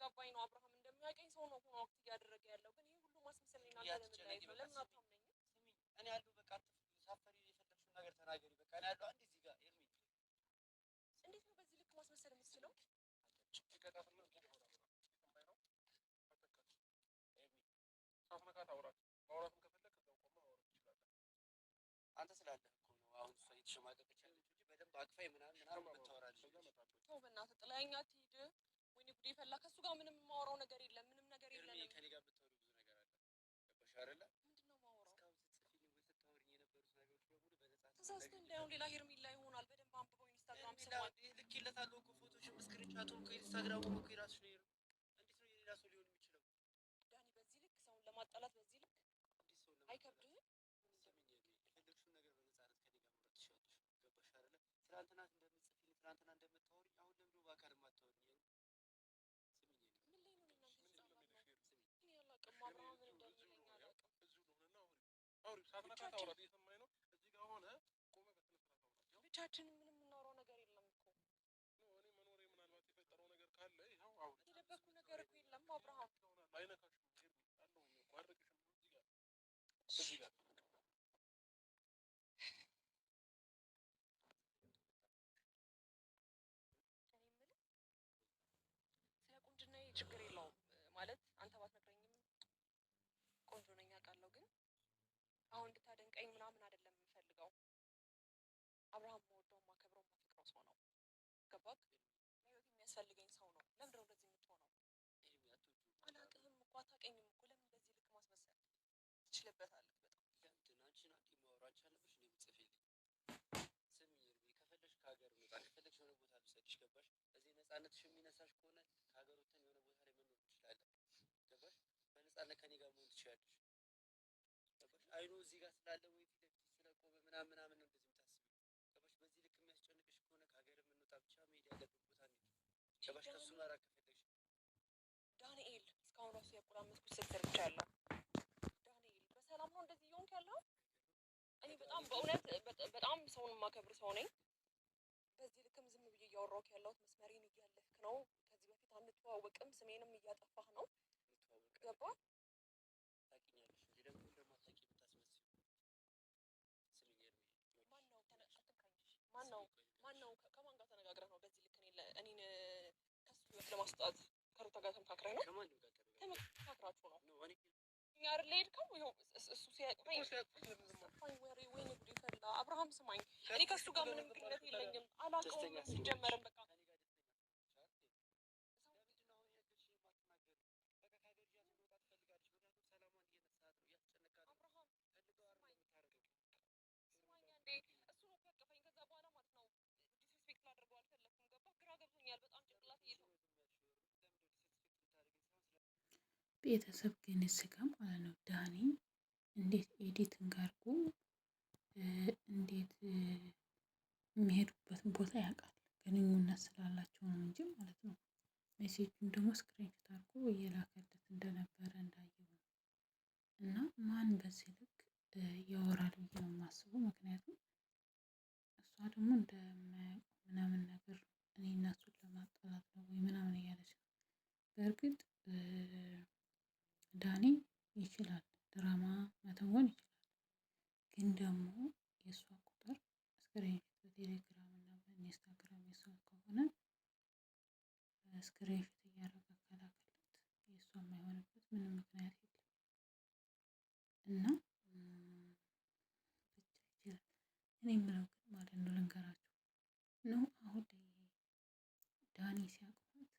ስለተጋባኝ ነው። አብርሃም እንደሚያውቀኝ ሰው ነው ሆኖ ወቅት እያደረገ ያለው። ግን ይሄ ሁሉ ማስመሰል ነው። እናንተ ለምን ላይ ነው? ለምን አታምነኝም? እኔ ያለው በቃ ሳፈሪ የፈለግሽውን ነገር ተናገሪ። በቃ እኔ ያለው አንዴ እዚህ ጋር ኤርሚ፣ እንዴት ነው በዚህ ልክ ማስመሰል የምትችለው? አንተ ስላለህ እኮ ነው አሁን እሷ እየተሸማቀቀች ያለችው እንጂ በደንብ አቅፋይ ምናምን ብታወራልኝ። ተው በእናትህ ጥላኸኝ አትሂድ። ወይኔ ጉዴ ፈላ። ከእሱ ጋር ምንም የማወራው ነገር የለም። ምንም ነገር የለንም። ከእኔ ጋር ብታወሪ ብዙ ነገር አለ። ገባሽ አይደለ? ምንድን ነው የማወራው? እስካሁን ስትጽፊልኝ ወይ ስታወሪኝ የነበሩት ነገሮች በሙሉ ተሳስተህ እንዳይሆን ሌላ ሄርሜላ ይሆናል። በደንብ አንብበው ኢንስታግራም ስሟል። ልኬለታለሁ እኮ ፎቶሽን ስክሪንሻቱን እኮ ኢንስታግራሙ እኮ የራስሽ ነው። እንዴት ነው የሌላ ሰው ሊሆን የሚችለው? ዳኒ በዚህ ልክ ሰውን ለማጣላት በዚህ ልክ አይከብድህም? የፈለግሽውን ነገር በነፃነት ከኔ ጋር ማውራት ትችያለሽ። ገባሽ አይደለ? ትናንትና እንደምትጽፊልኝ ትናንትና እንደምታወሪኝ አሁን ለምንድን ነው በአካል የማታወሪኝ? ምን ላይ ነው እናንተ ህፃናት ነው? እኔ አላውቅም። አብርሃም ምን እንደሚለኝ አላውቅም። ብቻችንን ምንም የምናወራው ነገር የለም እኮ። የደበኩ ነገር እኮ የለም አብርሃም። ስለ ቁንጅናዬ ችግር የለውም ማለት አንተ ባትነግረኝም ቆንጆ ነኝ አውቃለሁ። ግን አሁን እንድታደንቀኝ ምናምን አይደለም የምፈልገው። አብርሃም የምወደው የማከብረው የማፈቅረው ሰው ነው። ገባክ? ለህይወት የሚያስፈልገኝ ሰው ነው። ለምንድን ነው እንደዚህ የምትሆነው? አላውቅህም እኮ አታውቀኝም እኮ። ለምን በዚህ ልክ ማስመሰል ትችልበታለህ? በጣም አንቺን አንዴ ማውራት አለብሽ። እኔ የምትጽፊልኝ ስሚ ኤርሚ፣ ከፈለግሽ ከሀገር እንውጣ፣ ከፈለግሽ የሆነ ቦታ ልውሰድሽ። ገባሽ? እዚህ ነፃነትሽ የሚነሳሽ ከሆነ ከሀገር ወጥተን የሆነ ቦታ ላይ መኖር እንችላለን። ገባሽ? በነፃነት ከኔ ጋር መሆን ትችላለሽ። ገባሽ? አይኑ እዚህ ጋር ስላለ ወይ ፊት ለፊት ስለቆመ ምናምን ምናምን ነው እንደዚህ የምታስቢው። ገባሽ? በዚህ ልክ የሚያስጨንቅሽ ከሆነ ከሀገር የምንወጣ ብቻ መሄድ ያለብን ቦታ እንሂድ። ገባሽ? ከእሱ ጋር ከፈለግሽ ዳንኤል፣ እስካሁን ራሱ ያቆራመጥኩት ስትር ብቻ አለው። ዳንኤል በሰላም ነው እንደዚህ እየሆንክ ያለው? እኔ በጣም በእውነት በጣም ሰውን የማከብር ሰው ነኝ። በዚህ ልክም ዝም ብዬ እያወራሁት ያለሁት መስመሬን እያለፍክ ነው። ከዚህ በፊት አንተዋወቅም፣ ስሜንም እያጠፋህ ነው። ገባ? ታውቂኛለሽ እንጂ ደግሞ እንደማታውቂ የምታስመስይው። ስሚኝ ኤርሚ፣ ማነው ከማን ጋር ተነጋግረህ ነው በዚህ ልክ እኔን ከሱ ህይወት ለማስጣት ከሩታ ጋር ተመካክረህ ነው? ከማንም ጋር ተመካክራችሁ ነው? እኛ አይደል የሄድከው? ይኸው እሱ ሲያቅፈኝ ወይኔ ጉዴ ፈላ። አብርሃም ስማኝ፣ እኔ ከሱ ጋር ምንም ግንኙነት የለኝም። አላውቀውም ሲጀመርም በቃ ቤተሰብ ግን ስጋ ማለት ነው። ዳኒ እንዴት ኤዲቲንግ አድርጎ እንዴት የሚሄዱበትን ቦታ ያውቃል። ግንኙነት ስላላቸው ነው እንጂ ማለት ነው። ሜሴጁን ደግሞ ስክሪንሾት አድርጎ እየላከለት እንደነበረ እንዳየው ነው። እና ማን በዚህ ልክ ያወራል ብዬ ነው የማስበው። ምክንያቱም እሷ ደግሞ እንደማያውቁ ምናምን ነገር እኔ እና እሱን ለማጣላት ነው ወይ ምናምን እያለች ነው። በእርግጥ ዳኒ ይችላል፣ ድራማ መተወን ይችላል። ግን ደግሞ የእሷ ቁጥር ስክሪንሾት በቴሌግራም እና በኢንስታግራም የሷ ከሆነ ስክሪንሾት እያደረገ ከላከለት የእሷ የማይሆንበት ምንም ምክንያት የለም። እና ብቻ ይችላል። እኔ የምለው ግን ማለት ነው ልንገራችሁ ነው አሁን ዳኒ ሲያቅፋት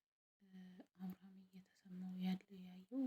አብርሃም እየተሰማው ያለው ያየው